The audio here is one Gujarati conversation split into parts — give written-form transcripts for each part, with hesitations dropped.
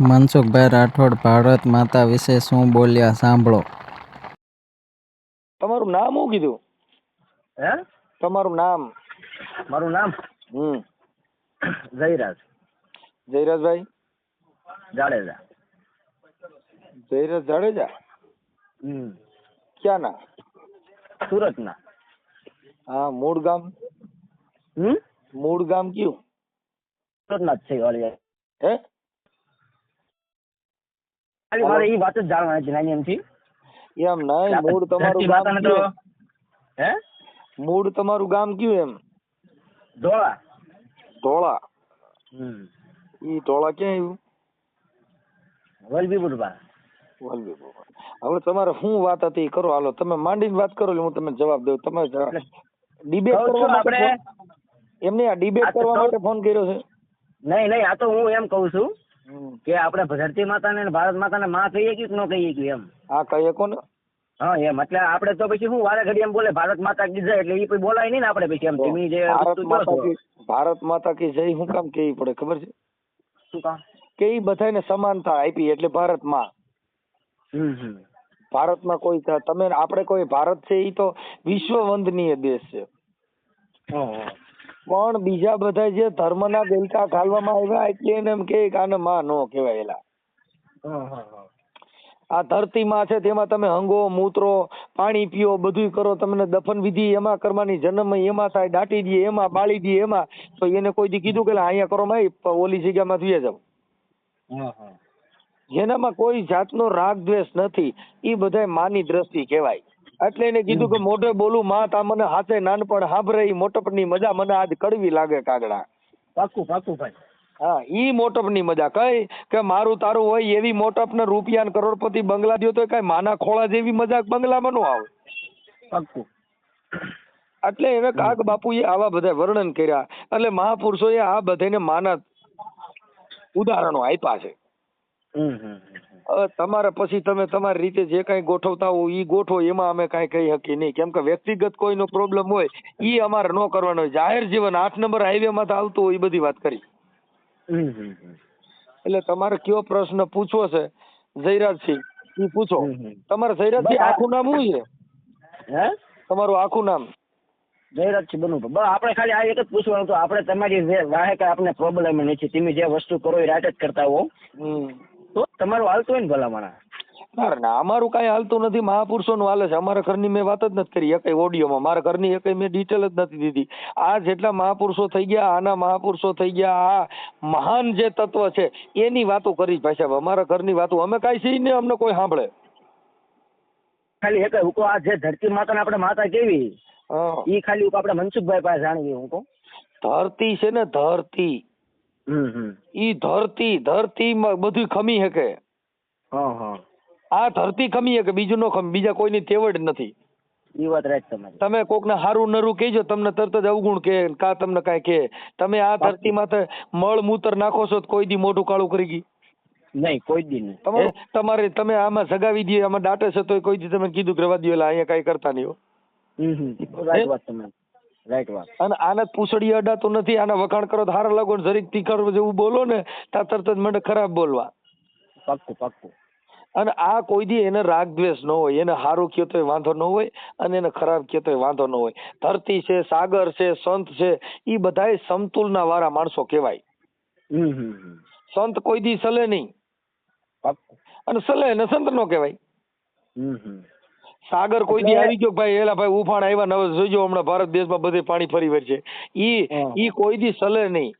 મનસુખભાઈ રાઠોડ ભારત માતા વિશે શું બોલ્યા સાંભળો. તમારું નામ શું કીધું? હે? તમારું નામ? મારું નામ જયરાજ. જયરાજભાઈ જાડેજા. જયરાજ જાડેજા. ક્યાં ના? સુરત ના. હા, મૂળ ગામ? મૂળ ગામ કયું? સુરત ના જ છે વાળી. હે? ખાલી મારે એ વાત જ જાણવાની છે નાની એમથી. એમ નહીં, મૂળ તમારું ગામ કયું? હે? મૂળ તમારું ગામ કયું એમ? ધોળા. ધોળા. ઈ ધોળા ક્યાં આવ્યું? વલભીપુરમાં. વલભીપુર. હવે તમારે શું વાત હતી કરો, હાલો તમે માંડીને વાત કરો એટલે હું તમને જવાબ દઉં. તમે ડિબેટ કરવા માટે એમને આ ડિબેટ કરવા માટે ફોન કર્યો છે? નહીં, આ તો હું એમ કઉ છું કે આપણે ધરતી માતા ને ભારત માતા ને માં કહીએ કે ન કહીએ કે એમ. હા, કહીએ કોને? હા એમ, એટલે આપણે તો પછી શું વારે ઘડી એમ બોલે ભારત માતા કી જય, એટલે એ પછી બોલાય નહીં ને આપણે પછી એમ. તમે જે ભારત માતા કી જય શું કામ કેવી પડે ખબર છે? શું કામ? કે એ બધાને સમાનતા આપી એટલે ભારત માં. ભારતમાં કોઈ તમે આપણે કોઈ ભારત છે એ તો વિશ્વ વંદનીય દેશ છે. પણ બીજા બધા જે ધર્મના દેલકા ઘાલવામાં આવ્યા એટલે એને એમ કે આને માં નો કહેવાયેલા. આ ધરતીમાં છે તેમાં તમે હંગો મૂત્રો પાણી પીઓ બધું કરો, તમને દફન વિધિ એમાં કરવાની, જન્મ એમાં થાય, દાટી દે એમાં, બાળી દે એમાં, તો એને કોઈ દી કીધું કે અહીંયા કરો માં ઓલી જગ્યામાં થયા જાવ? જેનામાં કોઈ જાતનો રાગ દ્વેષ નથી એ બધા માની દ્રષ્ટિ કહેવાય. એટલે એને કીધું કે મોઢે બોલું માં તા મને હાથે નાનપણ હાભરે ઈ મોટપની મજા મને આજ કડવી લાગે કાગડા. પાકું ભાઈ. હા, ઈ મોટપની મજા કઈ કે મારું તારું હોય એવી મોટપ ને રૂપિયા કરોડપતિ બંગલા દો તો કઈ માના ખોળા જેવી મજાક બંગલામાં નો આવે. પાકું. એટલે હવે કાગ બાપુએ આવા બધા વર્ણન કર્યા એટલે મહાપુરુષોએ આ બધાને માના ઉદાહરણો આપ્યા છે. તમારે પછી તમે તમારી રીતે જે કઈ ગોઠવતા હો ઈ ગોઠવો, એમાં અમે કઈ કહી શકીએ નહીં, કેમ કે વ્યક્તિગત કોઈનો પ્રોબ્લેમ હોય ઈ અમારે ન કરવાનો હોય. જાહેર જીવન 8 નંબર હાઈવે માં આવતું હોય એ બધી વાત કરી. એટલે તમારે કયો પ્રશ્ન પૂછવો છે જયરાજસિંહ ઈ પૂછો. તમારે જયરાજસિંહ આખું નામ શું છે? હે? તમારું આખું નામ? જયરાજસિંહ બનવું. બસ આપણે ખાલી આ એક જ પૂછવાનું હતું, આપણે તમારી જે વાહે કે આપણે પ્રોબ્લેમ નથી, તમે જે વસ્તુ કરો એ રાઈટ જ કરતા હો તો તમારું હાલતું હોય ને ભલામણા. ના, અમારું કઈ હાલતું નથી, મહાપુરુષોનું હાલે છે. અમારા ઘરની મેં વાત જ નથી કરી એકય ઓડિયોમાં, મારા ઘરની એકય મેં ડિટેલ જ નથી દીધી. આ જેટલા મહાપુરુષો થઈ ગયા, આના મહાપુરુષો થઈ ગયા, આ મહાન જે તત્વ છે એની વાતો કરી ભાઈ સાહેબ. અમારા ઘરની વાતો અમે કઈ છીએ ને અમને કોઈ સાંભળે. ખાલી એક હું આ જે ધરતી માતા ને આપણે માતા કેવી ઈ ખાલી આપણે મનસુખભાઈ પાસે જાણવી. હું કહું ધરતી છે ને ધરતી, ઈ ધરતી માં બધું ખમી શકે. આ ધરતી ખમી શકે, બીજું નો ખમી, બીજા કોઈની તેવડ નથી. ઈ વાત રાઈટ તમારી. તમે કોક ને હારું નરું કહેજો તમને તરત જ અવગુણ કે કા તમને કઈ કે. તમે આ ધરતી માં મળ મૂત્ર નાખો છો કોઈ દી મોઢું કાળું કરી ગઈ? નહીં, કોઈ દી નહીં. તમારે તમે આમાં સગાવી દે આમાં દાટે છે તો કોઈ દી તમે કીધું કે રવા દો એટલે અહીંયા કઈ કરતા નહીં હો. રાઈટ વાત તમારી, રાઈટ વાત. અને આને પૂછડી અડાતું નથી, આને વખાણ કરો તો હારા લાગો, જરીક તીખર જેવું બોલો ને તા તરત જ મને ખરાબ બોલવા. પાક્કું. અને આ કોઈ દી એને રાગ દ્વેષ ન હોય, એને સારું કયો તો વાંધો ન હોય અને એને ખરાબ કયો તો વાંધો ન હોય. ધરતી છે, સાગર છે, સંત છે, એ બધાય સમતુલના વાળા માણસો કહેવાય. સંત કોઈ દી સલે નહીં અને સલે ને સંત નો કહેવાય. સાગર કોઈ દી આવી ગયો ભાઈ એલા ભાઈ ઉફાણ આવ્યા નવે જોઈજો હમણાં ભારત દેશમાં બધે પાણી ફરી વળશે, ઈ કોઈ દી સલે નહીં.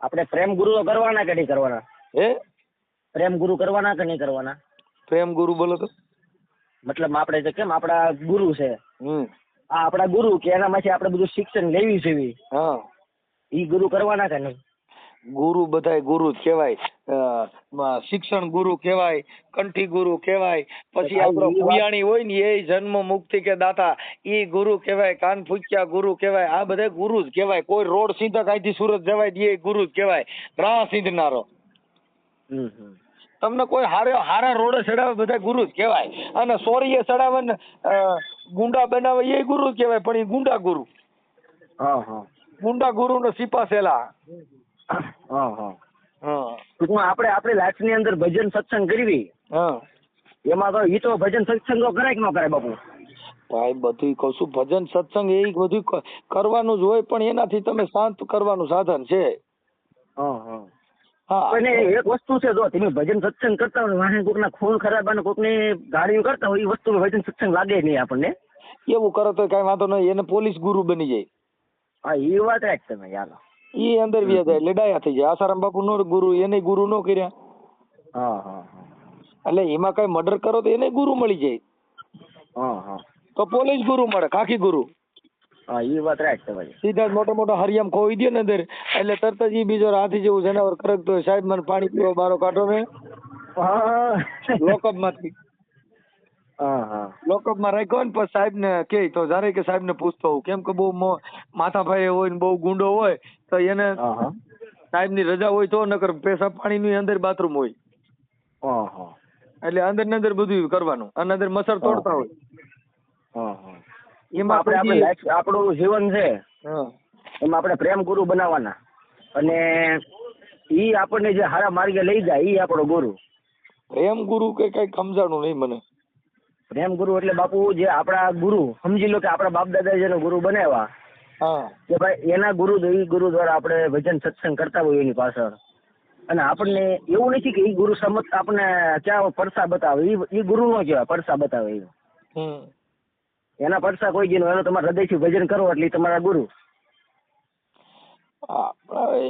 આપણે પ્રેમ ગુરુ કરવાના કે નહીં કરવાના? હે? પ્રેમ ગુરુ કરવાના કે નહીં કરવાના? પ્રેમ ગુરુ બોલો તો મતલબ આપણે જે કેમ આપડા ગુરુ છે આ આપડા ગુરુ કે એનામાંથી આપણે બધું શિક્ષણ લેવી જોઈએ. હા, ઈ ગુરુ કરવાના કે નહીં? ગુરુ બધાય ગુરુ જ કહેવાય, શિક્ષણ ગુરુ કહેવાય, કંઠી ગુરુ કહેવાય, પછી આપણો ભુયાણી હોય ને એ જન્મ મુક્તિ કે દાતા ઈ ગુરુ કહેવાય, કાન ફૂક્યા ગુરુ કહેવાય. આ બધા ગુરુ જ કહેવાય. કોઈ રોડ સીધા કાંઈથી સુરત જવાય એ ગુરુ જ કહેવાય, રાહ સીધનારો. તમને કોઈ હારા રોડે ચડાવે બધા ગુરુ જ કહેવાય. અને સોરીએ ચડાવે ને ગુંડા બનાવે એ ગુરુ જ કહેવાય, પણ એ ગુંડા ગુરુ. ગુંડા ગુરુ ને સિપાસેલા. હા ટૂંકમાં આપણે આપણી લાઈફ ની અંદર ભજન સત્સંગ કરવી, હા એમાં તો ઈ તો ભજન સત્સંગ તો કરાય કે ન કરાય બાપુ? ભાઈ બધું કહું છું, ભજન સત્સંગ એ બધું કરવાનું જ હોય, પણ એનાથી તમે શાંત કરવાનું સાધન છે. હા હા અને એક વસ્તુ છે, જો તમે ભજન સત્સંગ કરતા હોય વાહે કોકના ખૂન ખરાબ અને કોકની ગાડીઓ કરતા હોય, એ વસ્તુ ભજન સત્સંગ લાગે નહીં આપણને. એવું કરો તો કઈ વાંધો નહીં, એને પોલીસ ગુરુ બની જાય. હા એ વાત રાખ તમે યાર. એ અંદર વ્યા જાય એટલે ડાયા થઈ જાય. આસારામ બાપુ નો ગુરુ, એને ગુરુ નો કર્યા. હા એટલે એમાં કઈ મર્ડર કરો તો એને ગુરુ મળી જાય. હા તો પોલીસ ગુરુ મળે, ખાખી ગુરુ. હા એ વાત રાખ તમારી. સીધા જ મોટો મોટો હરિયામ ખોઈ દે ને અંદર, એટલે તરત જ બીજો હાથી જેવું જનાવર કરકતો હોય, સાહેબ મને પાણી પીવો, બારો કાઢો મેં લોકઅપ માંથી. લોકઅપ માં રાખ્યો ને પછી સાહેબ ને કે તો જયારે કે સાહેબ ને પૂછતો હોઉં, કેમ કે બહુ માથાભાઈ હોય ને બહુ ગુંડો હોય તો એને સાહેબ ની રજા હોય તો, નકર પેશાબ પાણી ની અંદર બાથરૂમ હોય, એટલે અંદર ને અંદર બધું કરવાનું, અને અંદર મસર તોડતા હોય. એમાં આપણું જીવન છે, એમાં આપણે પ્રેમ ગુરુ બનાવવાના, અને ઈ આપણને જે હારા માર્ગે લઈ જાય ઈ આપણો ગુરુ. પ્રેમ ગુરુ કે કઈ સમજાણું નહીં મને. પ્રેમ ગુરુ એટલે બાપુ જે આપણા ગુરુ, સમજી લો કે આપણા બાપ દાદા જેનો ગુરુ બનાવ્યા, કે ભાઈ એના ગુરુ દ્વારા આપણે ભજન સત્સંગ કરતા હોય એની પાછળ, અને આપણને એવું નથી કે ઈ ગુરુ સમજ આપણને ક્યાં પરસા બતાવે, ઈ ગુરુ નો કહેવાય, પરસા બતાવે એ. એના પરસા કોઈ જેનો, એનો તમારે હૃદયથી ભજન કરો એટલે તમારા ગુરુ.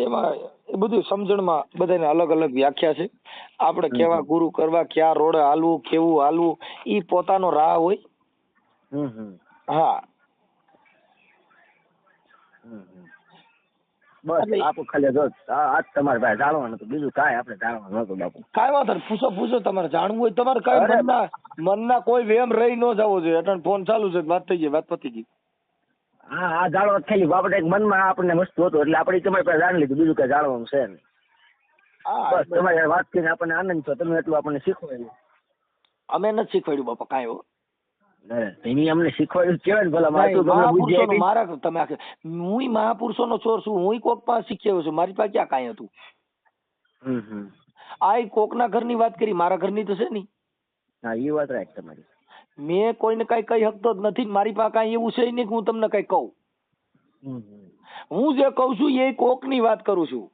એમાં એ બધું સમજણમાં બધાને અલગ અલગ વ્યાખ્યા છે. આપણે કેવા ગુરુ કરવા, ક્યાં રોડે હાલવું, કેવું હાલવું, ઈ પોતાનો રાહ હોય. હા બસ આપું ખાલી જો આજ તમારે ભાઈ જાણવાનું હતું, બીજું કાંઈ આપણે જાણવાનું નતું બાપુ. કાંઈ વાંધો નહીં, પૂછો તમારે જાણવું હોય તમારે. કઈ મનના કોઈ વેમ રહી ન જવો જોઈએ. એટલે ફોન ચાલુ છે, વાત થઈ ગઈ, વાત પતી ગઈ. હા જાણવા ખાલી આપણે એક મનમાં આપણને વસ્તુ હતું એટલે આપણે તમારી પાસે જાણી લીધું, બીજું કઈ જાણવાનું છે નહીં. બસ તમારી વાત કરીને આપણને આનંદ છો, તમે એટલું આપણને શીખવાડ્યું. અમે નથી શીખવાડ્યું બાપા કાંઈ. હો એની અમને શીખવાડ્યું કેવાય ને ભલા. મારા તમે હું મહાપુરુષો નો ચોર છું, હું કોક પાસે શીખ્યો છું, મારી પાસે ક્યાં કાંઈ હતું. આ કોકના ઘરની વાત કરી, મારા ઘરની તો છે નહીં. હા એ વાત રાખ તમારી. મેં કોઈને કઈ કહી શકતો જ નથી, મારી પાસે કઈ એવું છે નહીં કે હું તમને કઈ કહું. હું જે કઉ છું એ કોક ની વાત કરું છું.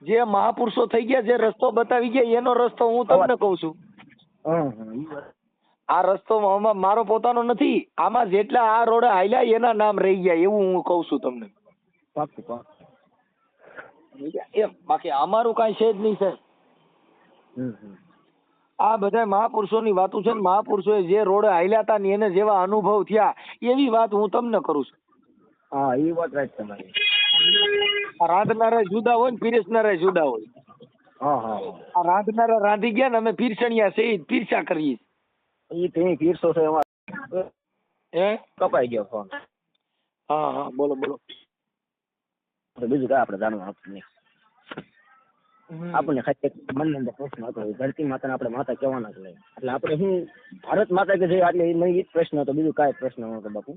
જે મહાપુરુષો થઈ ગયા, જે રસ્તો બતાવી ગયા, એનો રસ્તો હું તમને કઉ છું. આ રસ્તો મારો પોતાનો નથી, આમાં જેટલા આ રોડે હાલ્યા એના નામ રહી ગયા, એવું હું કઉ છું તમને. એમ બાકી અમારું કઈ છે જ નહીં સાહેબ. આ બધા મહાપુરુષો ની વાતો છે ને, મહાપુરુષો જે રોડે હાલ્યા હતા ને એને જેવા અનુભવ થયા એવી વાત હું તમને કરું છું. હા એ વાત રાઈટ તમારી. રાંધનારા જુદા હોય ને પીરસનારા જુદા હોય. આ રાંધનારા રાંધી ગયા ને અમે પીરસણિયા છે પીરસા કરીએ. એ તમે પીરસો છો એમાં કપાઈ ગયો ફોન. હા બોલો. બીજું કઈ આપણે જાણવા આપતું નહીં. આપણને ખાલી મનની અંદર પ્રશ્ન હતો, ધરતી માતાને આપણે માતા કહેવાના જ નહીં, એટલે આપણે શું ભારત માતા કે જે એટલે મને એ જ પ્રશ્ન હતો, બીજું કાંઈ પ્રશ્ન નહોતો બાપુ.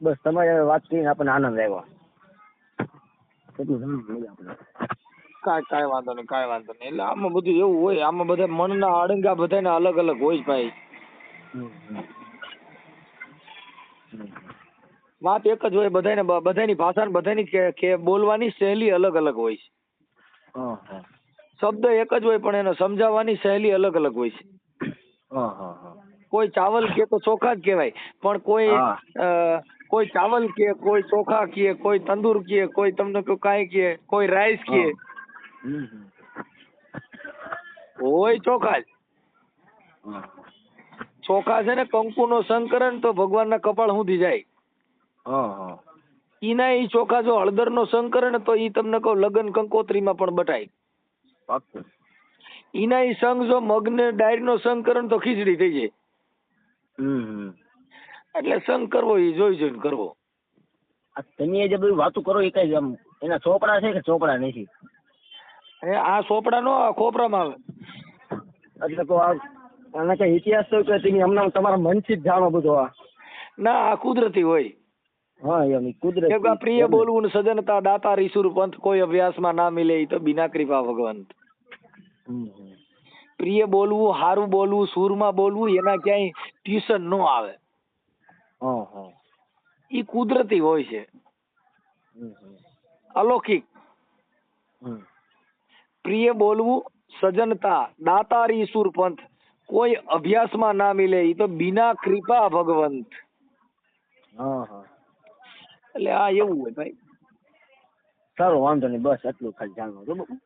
બસ તમારે વાત કરીને આપણને આનંદ આવ્યો. એટલું જાણવું મળ્યું આપણે. કાંઈ વાંધો નહીં. એટલે આમાં બધું એવું હોય, આમાં બધા મનના અડંગા બધાના અલગ અલગ હોય ભાઈ. વાત એક જ હોય, બધાની ભાષા બધાની બોલવાની શૈલી અલગ અલગ હોય છે. શબ્દ એક જ હોય પણ એને સમજાવવાની શૈલી અલગ અલગ હોય છે. કોઈ ચાવલ કે તો ચોખા જ કહેવાય, પણ કોઈ ચાવલ કે, કોઈ ચોખા કે, કોઈ તંદુર કે, કોઈ તમને કાંઈ કે, કોઈ રાઈસ કે, હોય ચોખા જ. ચોખા છે ને કંકુ નો સંકરણ તો ભગવાન ના કપાળ સુધી જાય. ઈના ઈ ચોખા જો હળદર નો સંકરણ તો ઈ તમને કહું લગન કંકોત્રીમાં પણ બટાય. ઈના ઈ સંગ જો મગને ડાયર નો સંકરણ તો ખીચડી થઈ જાય. એટલે સંગ કરવો એ જોઈને કરવો. તમે જે બધી વાતો કરો એ કઈ એના ચોપડા છે કે ચોપડા નથી? આ ચોપડા નો ખોપરામાં આવે. એટલે તો આના કઈ ઇતિહાસ તો કે તમે હમણાં તમારા મનથી જ જાણો બધો? આ ના, આ કુદરતી હોય. હા એમ ઈ કુદરત કેમ કે આ પ્રિય બોલવું ને સજનતા દાતા ઈસુર પંથ કોઈ અભ્યાસમાં ના મિલે ઈ તો બિના કૃપા ભગવંત. પ્રિય બોલવું, હારું બોલવું, સૂરમાં બોલવું એના ક્યાંય ટ્યુશન નો આવે. ઈ કુદરતી હોય છે, અલૌકિક. પ્રિય બોલવું, સજનતા દાતારી ઈસુર પંથ કોઈ અભ્યાસમાં ના મિલે ઈ તો બિના કૃપા ભગવંત. એટલે આ એવું હોય ભાઈ. સારું વાંધો નહીં, બસ એટલું ખાલી જાણવું હતું.